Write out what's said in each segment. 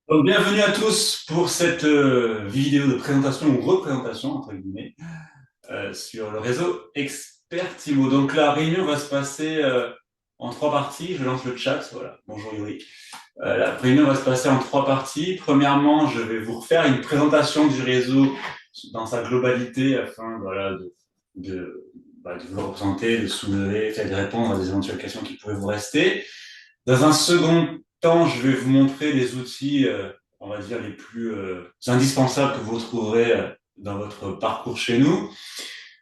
Donc, bienvenue à tous pour cette vidéo de présentation ou représentation, entre guillemets, sur le réseau Expertimo. Donc, la réunion va se passer en trois parties. Je lance le chat. Voilà. Bonjour Yuri. La réunion va se passer en trois parties. Premièrement, je vais vous refaire une présentation du réseau dans sa globalité afin voilà, de, de vous le représenter, de soulever, de répondre à des éventuelles questions qui pourraient vous rester. Dans un second temps, je vais vous montrer les outils, on va dire, les plus indispensables que vous trouverez dans votre parcours chez nous,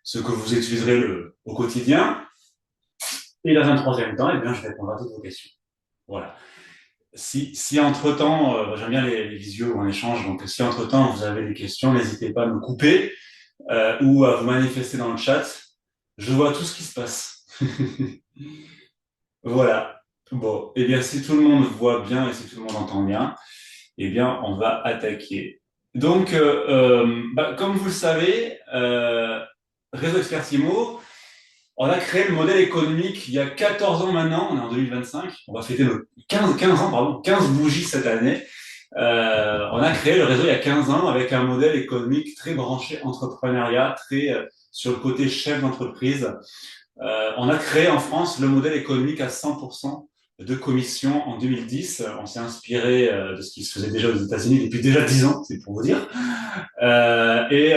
ce que vous utiliserez au quotidien. Et dans un troisième temps, eh bien, je répondrai à toutes vos questions. Voilà. Si entre-temps, j'aime bien les visios ou un échange, donc si entre-temps vous avez des questions, n'hésitez pas à me couper ou à vous manifester dans le chat. Je vois tout ce qui se passe. Voilà. Bon, eh bien, si tout le monde voit bien et si tout le monde entend bien, eh bien, on va attaquer. Donc, comme vous le savez, Réseau Expertimo, on a créé le modèle économique il y a 14 ans maintenant, on est en 2025, on va fêter nos 15 ans, pardon, 15 bougies cette année. On a créé le réseau il y a 15 ans avec un modèle économique très branché entrepreneuriat, très sur le côté chef d'entreprise. On a créé en France le modèle économique à 100% de commission en 2010. On s'est inspiré de ce qui se faisait déjà aux États-Unis depuis déjà 10 ans, c'est pour vous dire. Et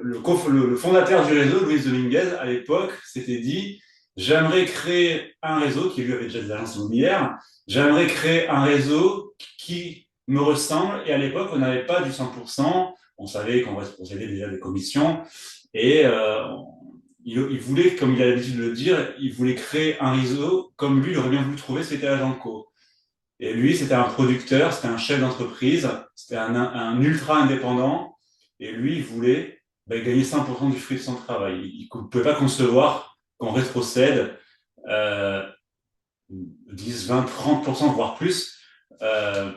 le fondateur du réseau, Luis Dominguez, à l'époque, s'était dit, j'aimerais créer un réseau, qui lui avait déjà des agences immobilières, j'aimerais créer un réseau qui me ressemble. Et à l'époque, on n'avait pas du 100%. On savait qu'on possédait déjà des commissions. Et il voulait, comme il a l'habitude de le dire, il voulait créer un réseau comme lui, il aurait bien voulu trouver, c'était Agenco. Et lui, c'était un producteur, c'était un chef d'entreprise, c'était un ultra indépendant. Et lui, il voulait gagner 100% du fruit de son travail. Il ne pouvait pas concevoir qu'on rétrocède 10, 20, 30%, voire plus, euh,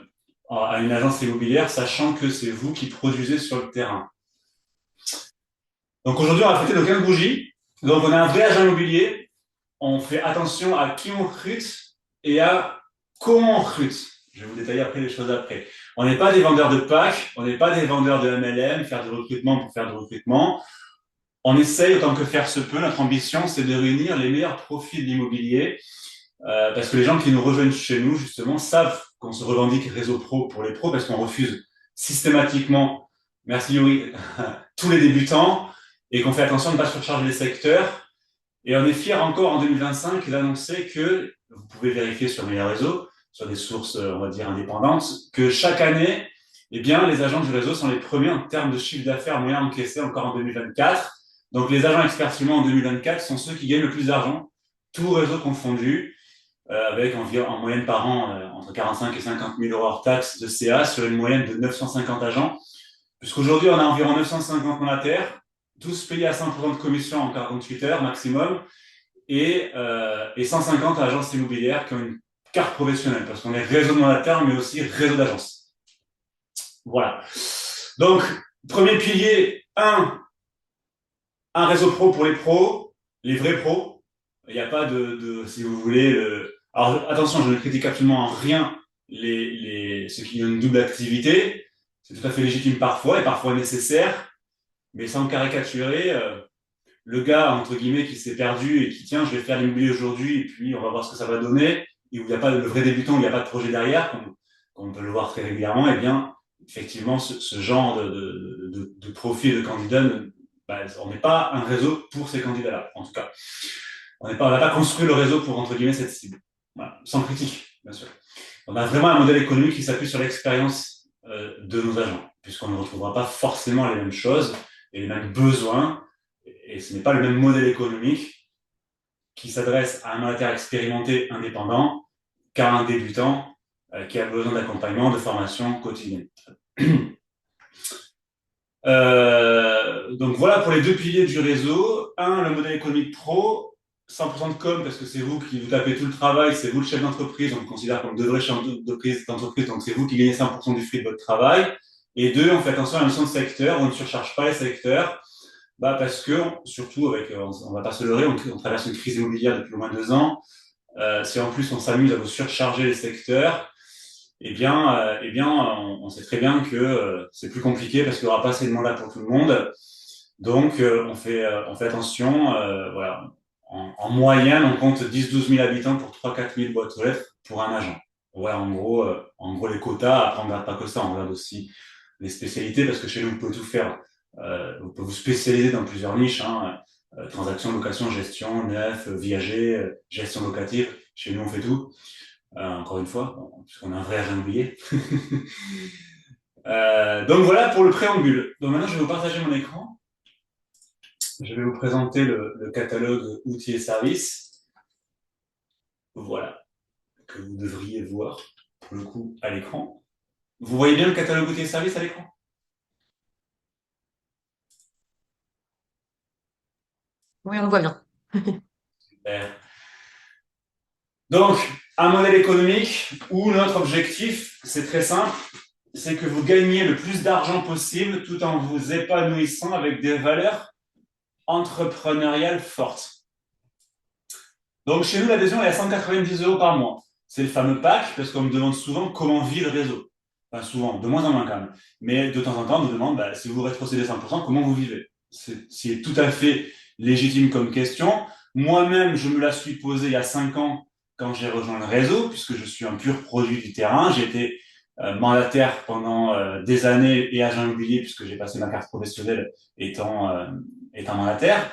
à une agence immobilière, sachant que c'est vous qui produisez sur le terrain. Donc aujourd'hui, on va fêter nos 15 bougies. Donc on a un vrai agent immobilier. On fait attention à qui on recrute et à comment on recrute. Je vais vous détailler après les choses après. On n'est pas des vendeurs de packs, on n'est pas des vendeurs de MLM, faire du recrutement pour faire du recrutement. On essaye autant que faire se peut. Notre ambition, c'est de réunir les meilleurs profils d'immobilier parce que les gens qui nous rejoignent chez nous, justement, savent qu'on se revendique réseau pro pour les pros parce qu'on refuse systématiquement, merci Yuri, tous les débutants et qu'on fait attention de ne pas surcharger les secteurs. Et on est fier encore en 2025 d'annoncer que, vous pouvez vérifier sur mes réseaux, sur des sources, on va dire, indépendantes, que chaque année, eh bien, les agents du réseau sont les premiers en termes de chiffre d'affaires moyen encaissé encore en 2024. Donc, les agents expertiments en 2024 sont ceux qui gagnent le plus d'argent, tout réseau confondu, avec environ, en moyenne par an, entre 45 et 50 000 euros hors taxes de CA sur une moyenne de 950 agents. Puisqu'aujourd'hui, on a environ 950 mandataires, tous payés à 100% de commission en 48 heures maximum, et 150 agences immobilières qui ont une carte professionnelle, parce qu'on est réseau de mandataires, mais aussi réseau d'agences. Voilà. Donc, premier pilier, un réseau pro pour les pros, les vrais pros. Il n'y a pas si vous voulez, alors attention, je ne critique absolument en rien ceux qui ont une double activité. C'est tout à fait légitime parfois et parfois nécessaire, mais sans caricaturer, le gars, entre guillemets, qui s'est perdu et qui, tiens, je vais faire l'immobilier aujourd'hui et puis on va voir ce que ça va donner, et où il n'y a pas le vrai débutant, où il n'y a pas de projet derrière, comme on peut le voir très régulièrement, eh bien, effectivement, ce genre de profil de candidat, on n'est pas un réseau pour ces candidats-là, en tout cas. On n'a pas construit le réseau pour, entre guillemets, cette cible. Voilà. Sans critique, bien sûr. On a vraiment un modèle économique qui s'appuie sur l'expérience de nos agents, puisqu'on ne retrouvera pas forcément les mêmes choses et les mêmes besoins, et ce n'est pas le même modèle économique qui s'adresse à un mandataire expérimenté indépendant qu'à un débutant qui a besoin d'accompagnement, de formation quotidienne. Donc voilà pour les deux piliers du réseau. Un, le modèle économique pro, 100% de com, parce que c'est vous qui vous tapez tout le travail, c'est vous le chef d'entreprise, on vous considère comme de vrais chefs d'entreprise, donc c'est vous qui gagnez 100% du fruit de votre travail. Et deux, on fait attention à la notion de secteur, on ne surcharge pas les secteurs, parce que, surtout avec, on va pas se leurrer, on traverse une crise immobilière depuis au moins 2 ans. Si en plus on s'amuse à vous surcharger les secteurs, on sait très bien que c'est plus compliqué parce qu'il n'y aura pas assez de mandats pour tout le monde. Donc, on fait attention. Voilà. En moyenne, on compte 10-12 000 habitants pour 3-4 000 boîtes aux lettres pour un agent. Voilà, en gros, les quotas. Après, on ne regarde pas que ça, on regarde aussi les spécialités parce que chez nous, vous pouvez tout faire. Vous pouvez vous spécialiser dans plusieurs niches, hein, transactions, location, gestion, neuf, viager, gestion locative. Chez nous, on fait tout. Encore une fois, puisqu'on a un vrai agent immobilier. Donc voilà pour le préambule. Donc maintenant, je vais vous partager mon écran. Je vais vous présenter le catalogue outils et services. Voilà, que vous devriez voir pour le coup à l'écran. Vous voyez bien le catalogue outils et services à l'écran? Oui, on voit bien. Super. Donc, un modèle économique où notre objectif, c'est très simple, c'est que vous gagniez le plus d'argent possible tout en vous épanouissant avec des valeurs entrepreneuriales fortes. Donc, chez nous, l'adhésion est à 190 € par mois. C'est le fameux pack, parce qu'on me demande souvent comment vit le réseau. Enfin, souvent, de moins en moins quand même. Mais de temps en temps, on me demande, si vous rétrocédez 100%, comment vous vivez? C'est tout à fait légitime comme question. Moi-même, je me la suis posée il y a 5 ans quand j'ai rejoint le réseau, puisque je suis un pur produit du terrain. J'étais mandataire pendant des années et agent immobilier, puisque j'ai passé ma carte professionnelle étant mandataire.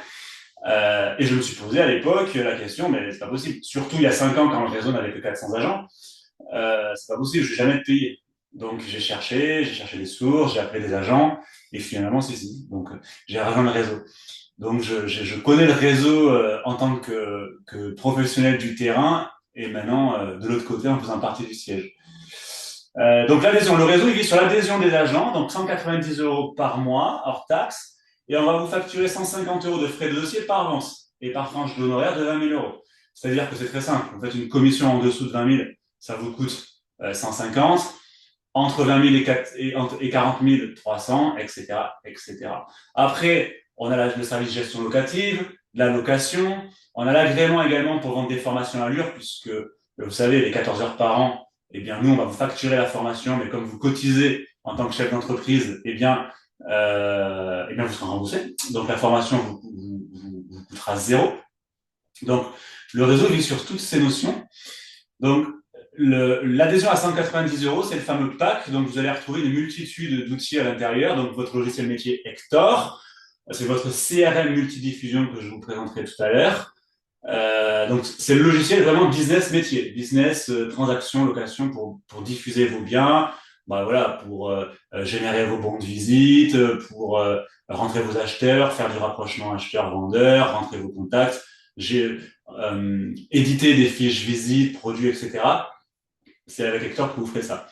Et je me suis posé à l'époque la question, mais c'est pas possible. Surtout il y a 5 ans, quand le réseau n'avait que 400 agents, c'est pas possible, je vais jamais être payé. Donc j'ai cherché des sources, j'ai appelé des agents, et finalement c'est si. Donc j'ai rejoint le réseau. Donc je connais le réseau en tant que professionnel du terrain, et maintenant de l'autre côté en faisant partie du siège. Donc l'adhésion, le réseau il vit sur l'adhésion des agents, donc 190 € par mois hors taxe, et on va vous facturer 150 € de frais de dossier par avance et par tranche d'honoraires de 20 000 €. C'est-à-dire que c'est très simple. Vous faites une commission en dessous de 20 000, ça vous coûte 150. Entre 20 000 et 40 000, 300, etc., etc. Après, on a le service gestion locative, la location. On a l'agrément également pour vendre des formations à l'UR, puisque vous savez, les 14 heures par an, eh bien, nous, on va vous facturer la formation, mais comme vous cotisez en tant que chef d'entreprise, vous serez remboursé. Donc, la formation vous coûtera zéro. Donc, le réseau vit sur toutes ces notions. Donc, l'adhésion à 190 €, c'est le fameux pack. Donc, vous allez retrouver une multitude d'outils à l'intérieur. Donc, votre logiciel métier Hector, c'est votre CRM multidiffusion que je vous présenterai tout à l'heure. Donc, c'est le logiciel vraiment business métier, business, transaction, location pour diffuser vos biens, pour générer vos bons de visite, pour rentrer vos acheteurs, faire du rapprochement acheteur-vendeur, rentrer vos contacts, éditer des fiches visites, produits, etc. C'est avec Hector que vous ferez ça.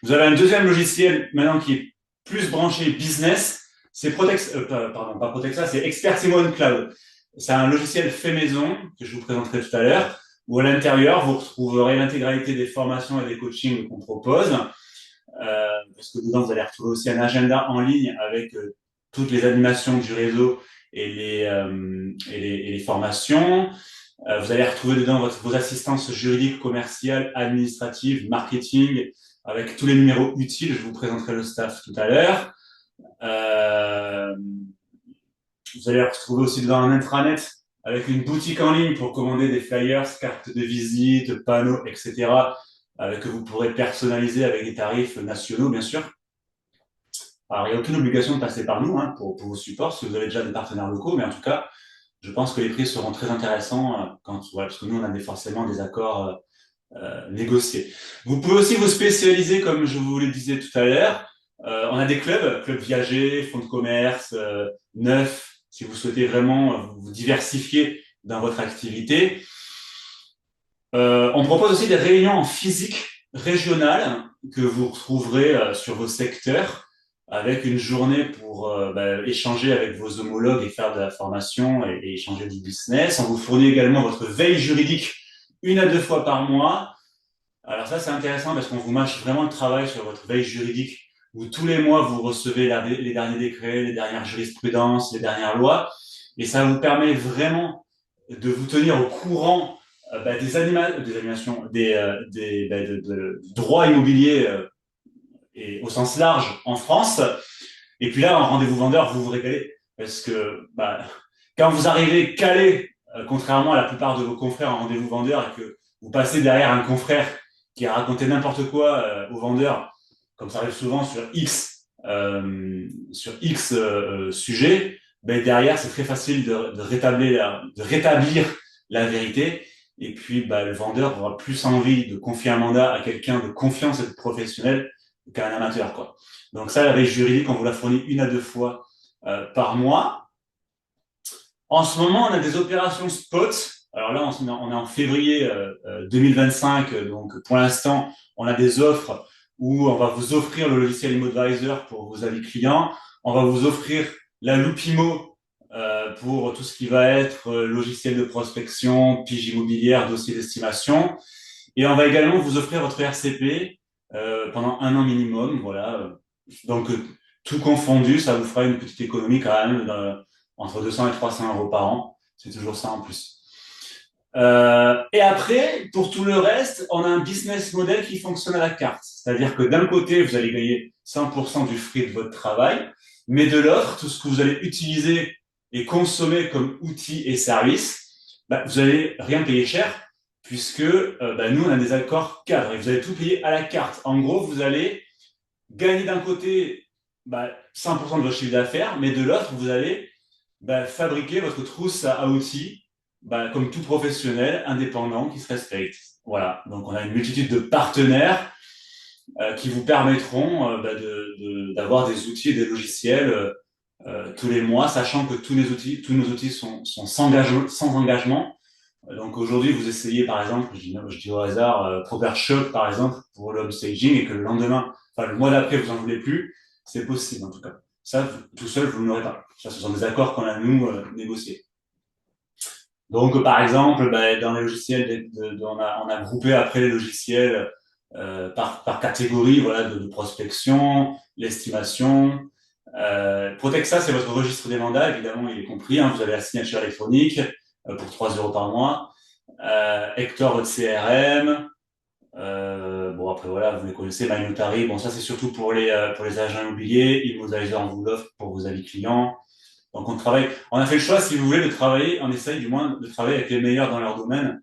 Vous avez un deuxième logiciel maintenant qui est plus branché business, c'est pas Protexa, c'est Expert Simone Cloud. C'est un logiciel fait maison que je vous présenterai tout à l'heure, où à l'intérieur, vous retrouverez l'intégralité des formations et des coachings qu'on propose, parce que dedans, vous allez retrouver aussi un agenda en ligne avec toutes les animations du réseau et les formations. Vous allez retrouver dedans vos assistances juridiques, commerciales, administratives, marketing, avec tous les numéros utiles. Je vous présenterai le staff tout à l'heure. Vous allez retrouver aussi dedans un intranet avec une boutique en ligne pour commander des flyers, cartes de visite, panneaux, etc. Que vous pourrez personnaliser avec des tarifs nationaux, bien sûr. Alors, il n'y a aucune obligation de passer par nous pour vos supports si vous avez déjà des partenaires locaux, mais en tout cas, je pense que les prix seront très intéressants parce que nous, on a forcément des accords négociés. Vous pouvez aussi vous spécialiser, comme je vous le disais tout à l'heure. On a des clubs viagers, fonds de commerce, neufs, si vous souhaitez vraiment vous diversifier dans votre activité. On propose aussi des réunions en physique régionales que vous retrouverez sur vos secteurs avec une journée pour échanger avec vos homologues et faire de la formation et échanger du business. On vous fournit également votre veille juridique 1 à 2 fois par mois. Alors ça, c'est intéressant parce qu'on vous mâche vraiment le travail sur votre veille juridique où tous les mois, vous recevez les derniers décrets, les dernières jurisprudences, les dernières lois. Et ça vous permet vraiment de vous tenir au courant des animations, de droits immobiliers et au sens large en France. Et puis là, en rendez-vous vendeur, vous vous régalez. Parce que quand vous arrivez calé, contrairement à la plupart de vos confrères en rendez-vous vendeur, et que vous passez derrière un confrère qui a raconté n'importe quoi au vendeur, comme ça arrive souvent sur X sujets, ben derrière, c'est très facile de rétablir la vérité. Et puis, le vendeur aura plus envie de confier un mandat à quelqu'un de confiance et de professionnel qu'à un amateur, quoi. Donc ça, la veille juridique, on vous la fournit 1 à 2 fois par mois. En ce moment, on a des opérations spot. Alors là, on est en février 2025, donc pour l'instant, on a des offres où on va vous offrir le logiciel ImmoAdvisor pour vos avis clients. On va vous offrir la Loopimo pour tout ce qui va être logiciel de prospection, pige immobilière, dossier d'estimation. Et on va également vous offrir votre RCP pendant 1 an minimum. Voilà. Donc, tout confondu, ça vous fera une petite économie quand même entre 200 et 300 euros par an. C'est toujours ça en plus. Et après, pour tout le reste, on a un business model qui fonctionne à la carte. C'est-à-dire que d'un côté, vous allez gagner 100% du fruit de votre travail, mais de l'autre, tout ce que vous allez utiliser et consommer comme outils et services, vous allez rien payer cher, puisque nous, on a des accords cadres et vous allez tout payer à la carte. En gros, vous allez gagner d'un côté 100% de votre chiffre d'affaires, mais de l'autre, vous allez fabriquer votre trousse à outils comme tout professionnel indépendant qui se respecte. Voilà, donc on a une multitude de partenaires qui vous permettront d'avoir des outils et des logiciels tous les mois, sachant que tous nos outils sont sans engagement. Donc aujourd'hui, vous essayez par exemple, je dis au hasard, ProperShop par exemple pour l'home staging et que le lendemain, le mois d'après, vous en voulez plus, c'est possible en tout cas. Ça, tout seul, vous ne l'aurez pas. Ça, ce sont des accords qu'on a nous négociés. Donc par exemple, dans les logiciels, on a groupé après les logiciels par catégorie, voilà, de prospection, l'estimation. Protexa, c'est votre registre des mandats, évidemment, il est compris. Vous avez la signature électronique pour 3 euros par mois. Hector, votre CRM. Après, voilà, vous les connaissez, MyNotary. Bon, ça, c'est surtout pour les agents immobiliers. ImmoAdvisor, on vous l'offre pour vos avis clients. Donc, on a fait le choix, si vous voulez, de travailler, on essaye du moins de travailler avec les meilleurs dans leur domaine,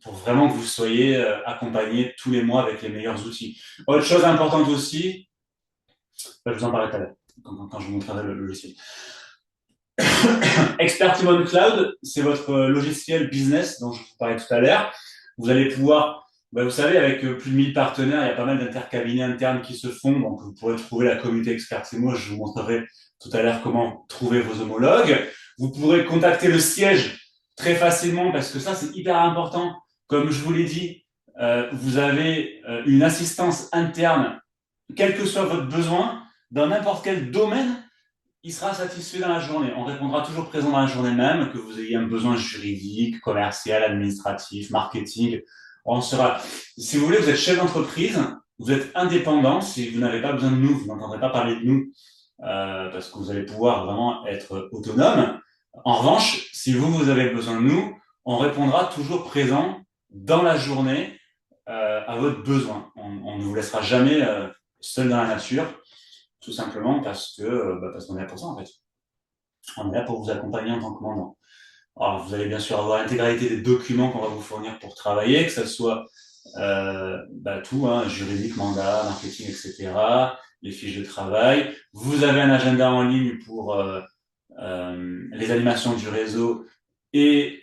pour vraiment que vous soyez accompagnés tous les mois avec les meilleurs outils. Autre chose importante aussi, je vous en parlerai tout à l'heure, quand je vous montrerai le logiciel. Expertimon Cloud, c'est votre logiciel business dont je vous parlais tout à l'heure. Vous allez pouvoir, vous savez, avec plus de 1000 partenaires, il y a pas mal d'intercabinets internes qui se font. Donc, vous pourrez trouver la communauté Expertimo. Je vous montrerai tout à l'heure comment trouver vos homologues. Vous pourrez contacter le siège très facilement parce que ça, c'est hyper important. Comme je vous l'ai dit, vous avez une assistance interne, quel que soit votre besoin, dans n'importe quel domaine. Il sera satisfait dans la journée. On répondra toujours présent dans la journée même, que vous ayez un besoin juridique, commercial, administratif, marketing. On sera, si vous voulez, vous êtes chef d'entreprise, vous êtes indépendant. Si vous n'avez pas besoin de nous, vous n'entendrez pas parler de nous, parce que vous allez pouvoir vraiment être autonome. En revanche, si vous avez besoin de nous, on répondra toujours présent dans la journée à votre besoin. On ne vous laissera jamais seul dans la nature. Tout simplement parce qu'on est là pour ça, en fait. On est là pour vous accompagner en tant que mandant. Alors, vous allez bien sûr avoir l'intégralité des documents qu'on va vous fournir pour travailler, que ce soit tout, juridique, mandat, marketing, etc., les fiches de travail. Vous avez un agenda en ligne pour les animations du réseau et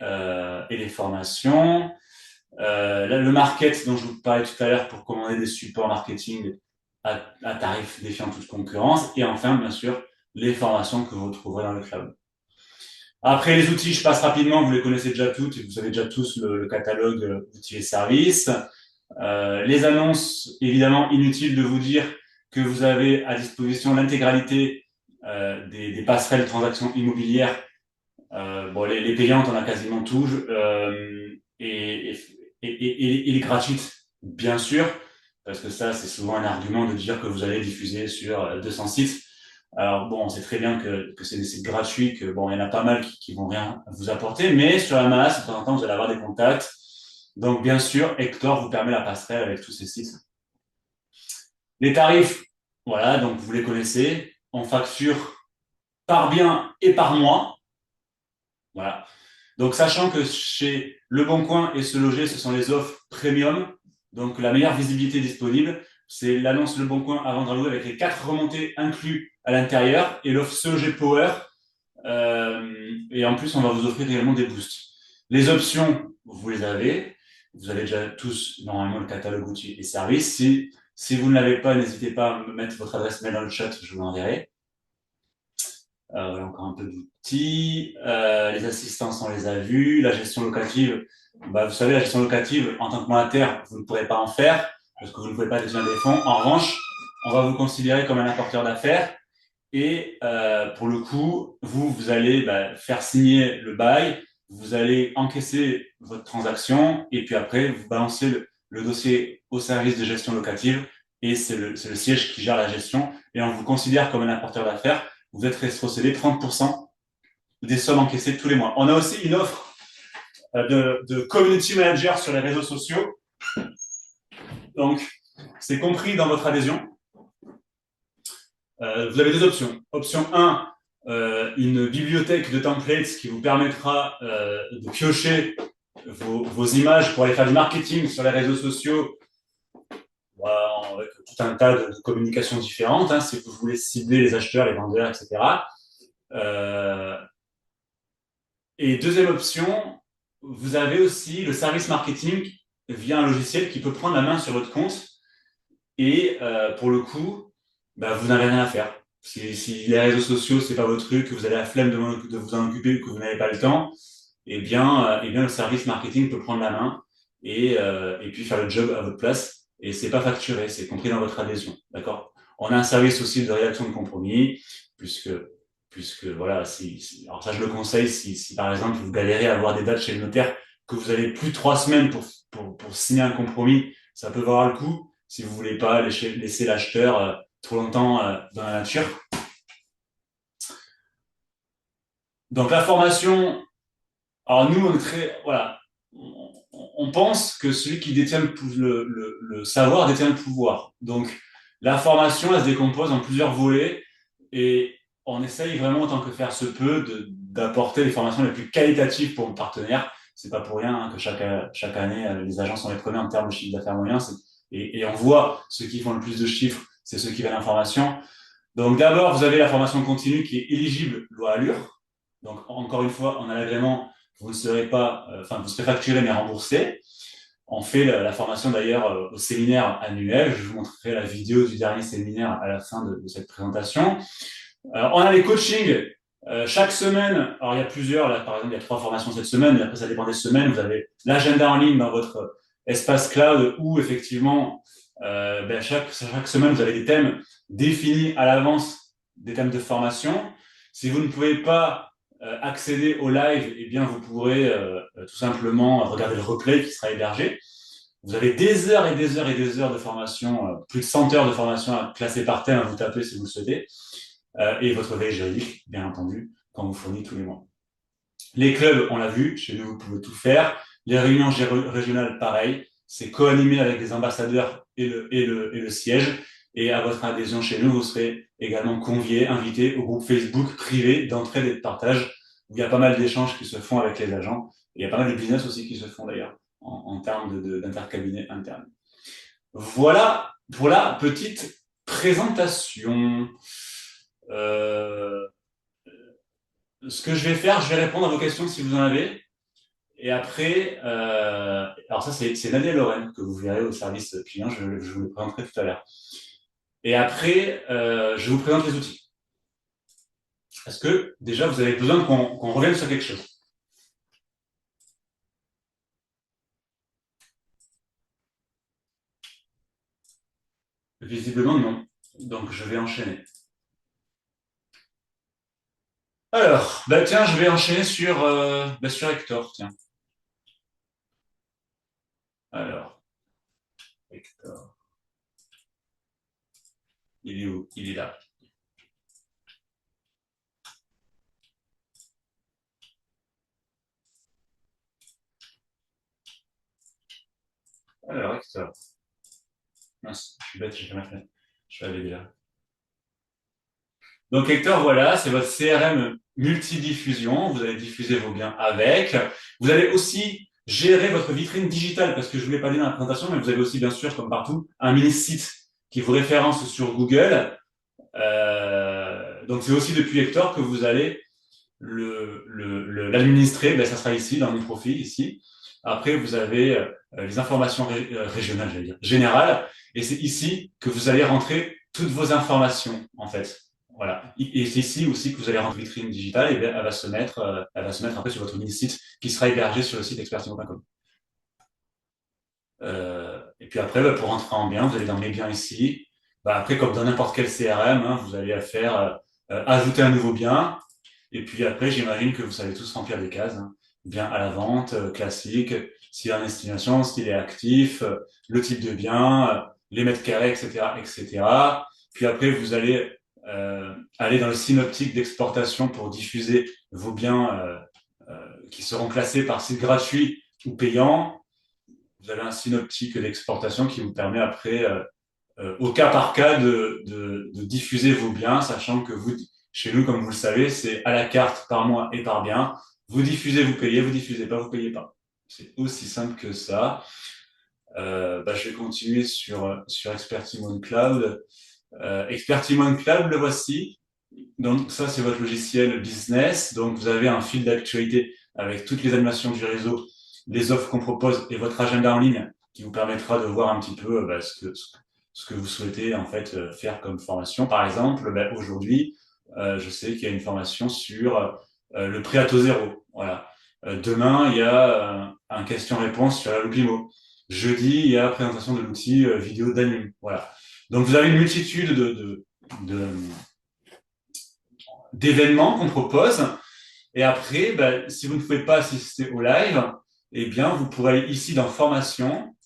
les formations. Le market dont je vous parlais tout à l'heure pour commander des supports marketing à tarif défiant toute concurrence. Et enfin, bien sûr, les formations que vous trouverez dans le cloud. Après, les outils, je passe rapidement, vous les connaissez déjà toutes, et vous avez déjà tous le catalogue outils et services. Les annonces, évidemment, inutile de vous dire que vous avez à disposition l'intégralité des passerelles transactions immobilières. Les payantes, on a quasiment tout, et les gratuites, bien sûr. Parce que ça, c'est souvent un argument de dire que vous allez diffuser sur 200 sites. Alors bon, on sait très bien que c'est des sites gratuits, que bon, il y en a pas mal qui vont rien vous apporter, mais sur la masse, de temps en temps, vous allez avoir des contacts. Donc bien sûr, Hector vous permet la passerelle avec tous ces sites. Les tarifs, voilà, donc vous les connaissez. On facture par bien et par mois. Voilà. Donc, sachant que chez Le Bon Coin et Se Loger, ce sont les offres premium, donc la meilleure visibilité disponible, c'est l'annonce Le Bon Coin à vendre à louer avec les 4 remontées inclus à l'intérieur et l'offre Se Loger Power. Et en plus, on va vous offrir également des boosts. Les options, vous les avez. Vous avez déjà tous normalement le catalogue outils et services. Si vous ne l'avez pas, n'hésitez pas à me mettre votre adresse mail dans le chat, je vous l'enverrai. Encore un peu d'outils. Les assistances, on les a vus. La gestion locative, bah, vous savez, la gestion locative, en tant que mandataire, vous ne pourrez pas en faire parce que vous ne pouvez pas détenir des fonds. En revanche, on va vous considérer comme un apporteur d'affaires et pour le coup, vous allez faire signer le bail, vous allez encaisser votre transaction et puis après, vous balancez le dossier au service de gestion locative et c'est le siège qui gère la gestion et on vous considère comme un apporteur d'affaires. Vous êtes rétrocédé 30% des sommes encaissées tous les mois. On a aussi une offre de community manager sur les réseaux sociaux. Donc, c'est compris dans votre adhésion. Vous avez deux options. Option 1, une bibliothèque de templates qui vous permettra de piocher vos images pour aller faire du marketing sur les réseaux sociaux, voilà, avec tout un tas de communications différentes, hein, si vous voulez cibler les acheteurs, les vendeurs, etc. Et deuxième option, vous avez aussi le service marketing via un logiciel qui peut prendre la main sur votre compte et pour le coup, vous n'avez rien à faire. Si les réseaux sociaux, c'est pas votre truc, que vous avez la flemme de vous en occuper ou que vous n'avez pas le temps, eh bien, le service marketing peut prendre la main et puis faire le job à votre place. Et c'est pas facturé, c'est compris dans votre adhésion. D'accord? On a un service aussi de rédaction de compromis, puisque, puisque voilà, alors ça, je le conseille si par exemple vous galérez à avoir des dates chez le notaire, que vous avez plus de 3 semaines pour signer un compromis, ça peut valoir le coup si vous voulez pas laisser l'acheteur trop longtemps dans la nature. Donc la formation, alors nous, on est très, voilà, on pense que celui qui détient le savoir détient le pouvoir. Donc la formation, elle se décompose en plusieurs volets et on essaye vraiment, en tant que faire se peut, d'apporter les formations les plus qualitatives pour nos partenaires. C'est pas pour rien hein, que chaque année, les agences sont les premiers en termes de chiffre d'affaires moyen. Et on voit ceux qui font le plus de chiffres, c'est ceux qui veulent l'information. Donc d'abord, vous avez la formation continue qui est éligible loi Allure. Donc encore une fois, on a l'agrément, vous ne serez pas, vous serez facturé mais remboursé. On fait la formation d'ailleurs au séminaire annuel. Je vous montrerai la vidéo du dernier séminaire à la fin de cette présentation. On a les coachings chaque semaine. Alors il y a plusieurs, là par exemple il y a 3 formations cette semaine, mais après ça dépend des semaines. Vous avez l'agenda en ligne dans votre espace cloud où effectivement chaque semaine vous avez des thèmes définis à l'avance, des thèmes de formation. Si vous ne pouvez pas accéder au live, eh bien vous pourrez tout simplement regarder le replay qui sera hébergé. Vous avez des heures et des heures et des heures de formation, plus de 100 heures de formation classées par thème à vous taper si vous le souhaitez. Et votre veille juridique, bien entendu, quand vous fournit tous les mois. Les clubs, on l'a vu, chez nous, vous pouvez tout faire. Les réunions régionales, pareil, c'est co-animé avec des ambassadeurs et le siège. Et à votre adhésion chez nous, vous serez également convié, invité au groupe Facebook privé d'entraide et de partage, où il y a pas mal d'échanges qui se font avec les agents. Et il y a pas mal de business aussi qui se font d'ailleurs, en termes d'intercabinet interne. Voilà pour la petite présentation. Euh, Ce que je vais faire, je vais répondre à vos questions si vous en avez. Et après, alors ça c'est Nadia et Lorraine que vous verrez au service client, je vous le présenterai tout à l'heure. Et après, je vous présente les outils. Est-ce que déjà vous avez besoin qu'on revienne sur quelque chose? Visiblement non. Donc je vais enchaîner. Alors, tiens, je vais enchaîner sur Hector, tiens. Alors, Hector. Il est où? Il est là. Alors, Hector. Mince, je suis bête, j'ai fait ma fenêtre. Je l'avais déjà. Donc, Hector, voilà, c'est votre CRM multidiffusion. Vous allez diffuser vos biens avec. Vous allez aussi gérer votre vitrine digitale, parce que je ne voulais pas dire dans la présentation, mais vous avez aussi, bien sûr, comme partout, un mini-site qui vous référence sur Google. Donc, c'est aussi depuis Hector que vous allez l'administrer. Ben, ça sera ici, dans mon profil, ici. Après, vous avez les informations régionales, j'allais dire, générales. Et c'est ici que vous allez rentrer toutes vos informations, en fait. Voilà. Et c'est ici aussi que vous allez rentrer vitrine digitale et bien, elle va se mettre après sur votre mini-site qui sera hébergé sur le site expertimo.com. Et puis après, bah, pour rentrer en bien, vous allez dans mes biens ici. Bah, après, comme dans n'importe quel CRM, hein, vous allez faire ajouter un nouveau bien. Et puis après, j'imagine que vous savez tous remplir des cases. Hein. Bien à la vente, classique, s'il est en estimation, s'il est actif, le type de bien, les mètres carrés, etc., etc. Puis après, vous allez aller dans le synoptique d'exportation pour diffuser vos biens qui seront classés par site gratuit ou payant. Vous avez un synoptique d'exportation qui vous permet après, au cas par cas, de diffuser vos biens, sachant que vous, chez nous, comme vous le savez, c'est à la carte par mois et par bien. Vous diffusez, vous payez, vous diffusez pas, vous payez pas. C'est aussi simple que ça. Bah, je vais continuer sur Expertimo Cloud. Expertimo Cloud, le voici. Donc ça, c'est votre logiciel business. Donc vous avez un fil d'actualité avec toutes les animations du réseau, les offres qu'on propose et votre agenda en ligne qui vous permettra de voir un petit peu bah, ce que vous souhaitez en fait faire comme formation. Par exemple, bah, aujourd'hui, je sais qu'il y a une formation sur le prêt à taux zéro. Voilà. Demain, il y a un question-réponse sur la Lupimo. Jeudi, il y a la présentation de l'outil vidéo d'Anime. Voilà. Donc vous avez une multitude de d'événements qu'on propose. Et après, bah, si vous ne pouvez pas assister au live, eh bien, vous pourrez aller ici dans formation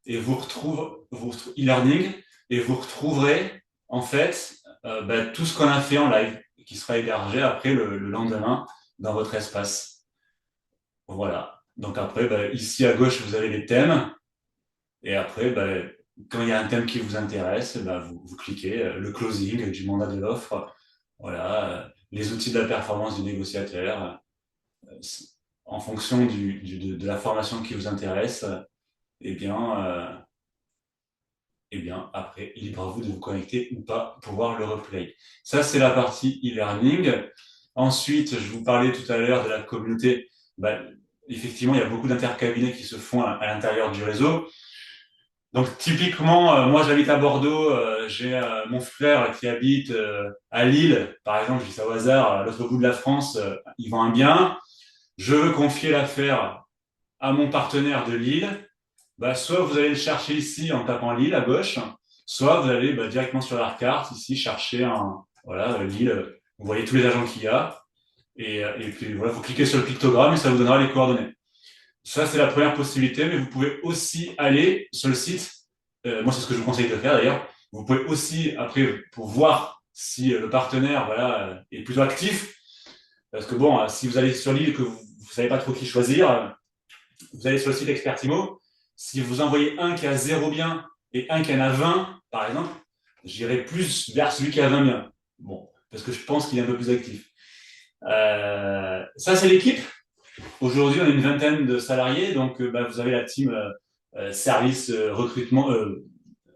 et vous e-learning et vous retrouverez en fait bah, tout ce qu'on a fait en live qui sera hébergé après le lendemain dans votre espace. Voilà. Donc après, bah, ici à gauche, vous avez les thèmes. Et après, bah, quand il y a un thème qui vous intéresse, bah, vous cliquez le closing du mandat de l'offre. Voilà. Les outils de la performance du négociateur. En fonction de la formation qui vous intéresse, eh bien, après, libre à vous de vous connecter ou pas pour voir le replay. Ça, c'est la partie e-learning. Ensuite, je vous parlais tout à l'heure de la communauté. Bah, effectivement, il y a beaucoup d'intercabinets qui se font à l'intérieur du réseau. Donc, typiquement, moi, j'habite à Bordeaux. J'ai mon frère qui habite à Lille, par exemple, je dis ça au hasard, à l'autre bout de la France. Ils vend un bien. Je veux confier l'affaire à mon partenaire de Lille, bah, soit vous allez le chercher ici en tapant Lille à gauche, soit vous allez bah, directement sur la carte ici chercher voilà, Lille. Vous voyez tous les agents qu'il y a. Et puis voilà, vous cliquez sur le pictogramme et ça vous donnera les coordonnées. Ça, c'est la première possibilité, mais vous pouvez aussi aller sur le site. Moi, c'est ce que je vous conseille de faire d'ailleurs. Vous pouvez aussi, après, pour voir si le partenaire voilà, est plutôt actif, parce que bon, si vous allez sur l'île et que vous ne savez pas trop qui choisir, vous allez sur le site Expertimo. Si vous envoyez un qui a 0 bien et un qui en a 20, par exemple, j'irai plus vers celui qui a 20 biens. Bon, parce que je pense qu'il est un peu plus actif. Ça, c'est l'équipe. Aujourd'hui, on est une vingtaine de salariés, donc bah, vous avez la team service recrutement,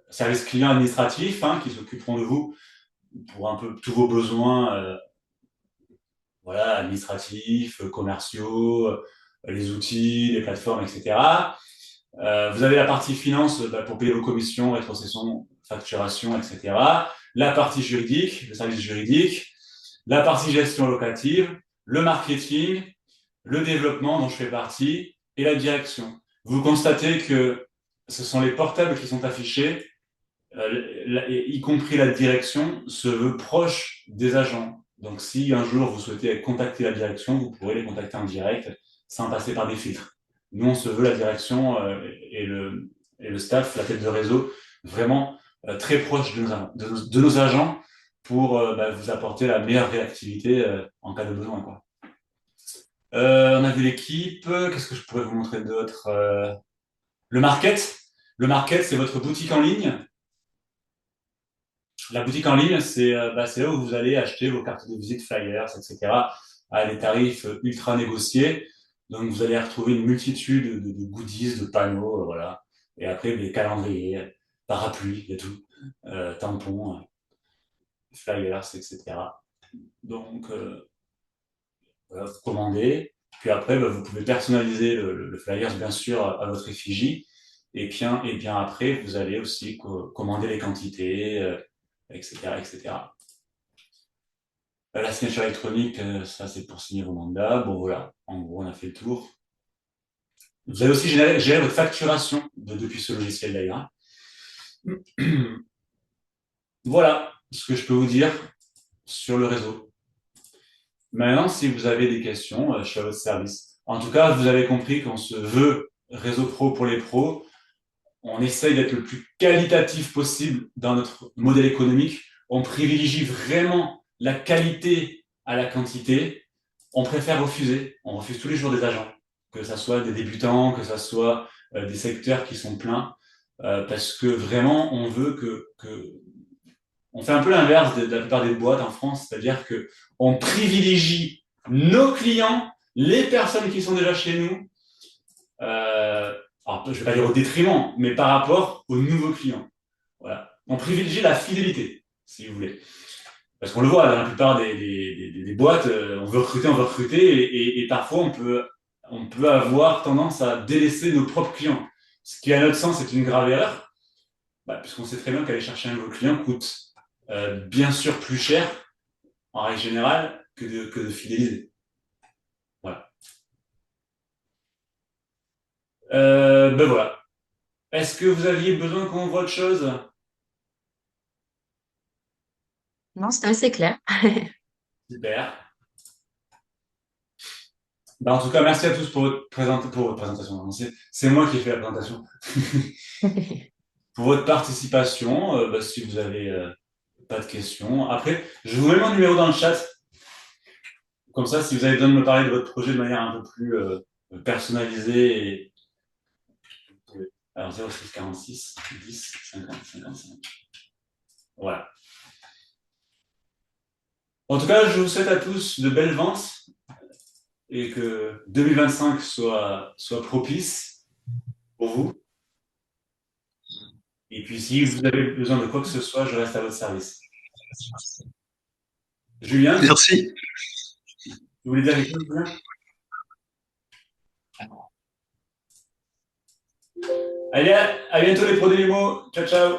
service client administratif, hein, qui s'occuperont de vous pour un peu tous vos besoins voilà, administratifs, commerciaux, les outils, les plateformes, etc. Vous avez la partie finance bah, pour payer vos commissions, rétrocession, facturation, etc. La partie juridique, le service juridique, la partie gestion locative, le marketing, le développement dont je fais partie et la direction. Vous constatez que ce sont les portables qui sont affichés, y compris la direction se veut proche des agents. Donc si un jour vous souhaitez contacter la direction, vous pourrez les contacter en direct sans passer par des filtres. Nous, on se veut la direction et le staff, la tête de réseau, vraiment très proche de nos agents pour bah, vous apporter la meilleure réactivité en cas de besoin. Quoi. On a vu l'équipe. Qu'est-ce que je pourrais vous montrer d'autre le market. Le market, c'est votre boutique en ligne. La boutique en ligne, c'est là où vous allez acheter vos cartes de visite, flyers, etc. à des tarifs ultra négociés. Donc, vous allez retrouver une multitude de goodies, de panneaux, voilà. Et après, des calendriers, parapluies, il y a tout, tampons, flyers, etc. Donc, voilà, vous commandez. Puis après, vous pouvez personnaliser le flyers, bien sûr, à votre effigie. Et bien après, vous allez aussi commander les quantités, etc., etc. La signature électronique, ça c'est pour signer vos mandats. Bon voilà, en gros on a fait le tour. Vous allez aussi gérer votre facturation depuis ce logiciel d'ailleurs. Voilà ce que je peux vous dire sur le réseau. Maintenant, si vous avez des questions, je suis à votre service. En tout cas, vous avez compris qu'on se veut réseau pro pour les pros. On essaye d'être le plus qualitatif possible dans notre modèle économique. On privilégie vraiment la qualité à la quantité. On préfère refuser. On refuse tous les jours des agents, que ce soit des débutants, que ce soit des secteurs qui sont pleins, parce que vraiment, on veut on fait un peu l'inverse de la plupart des boîtes en France, c'est-à-dire que on privilégie nos clients, les personnes qui sont déjà chez nous, alors je vais pas dire au détriment, mais par rapport aux nouveaux clients. Voilà. On privilégie la fidélité, si vous voulez. Parce qu'on le voit dans la plupart des boîtes, on veut recruter, et parfois on peut avoir tendance à délaisser nos propres clients. Ce qui, à notre sens, est une grave erreur, puisqu'on sait très bien qu'aller chercher un nouveau client coûte bien sûr plus cher, en règle générale, que de fidéliser. Voilà. Voilà. Est-ce que vous aviez besoin qu'on voit autre chose? Non, c'était assez clair. Super. En tout cas, merci à tous pour pour votre présentation. C'est moi qui ai fait la présentation. Pour votre participation, si vous avez pas de questions. Après, je vous mets mon numéro dans le chat. Comme ça, si vous avez besoin de me parler de votre projet de manière un peu plus personnalisée. Alors 06 46 10 50 55. Voilà. En tout cas, je vous souhaite à tous de belles ventes et que 2025 soit propice pour vous. Et puis, si vous avez besoin de quoi que ce soit, je reste à votre service. Julien, Merci. vous voulez dire quelque chose, Julien? Allez, à bientôt les pros des mots. Ciao, ciao.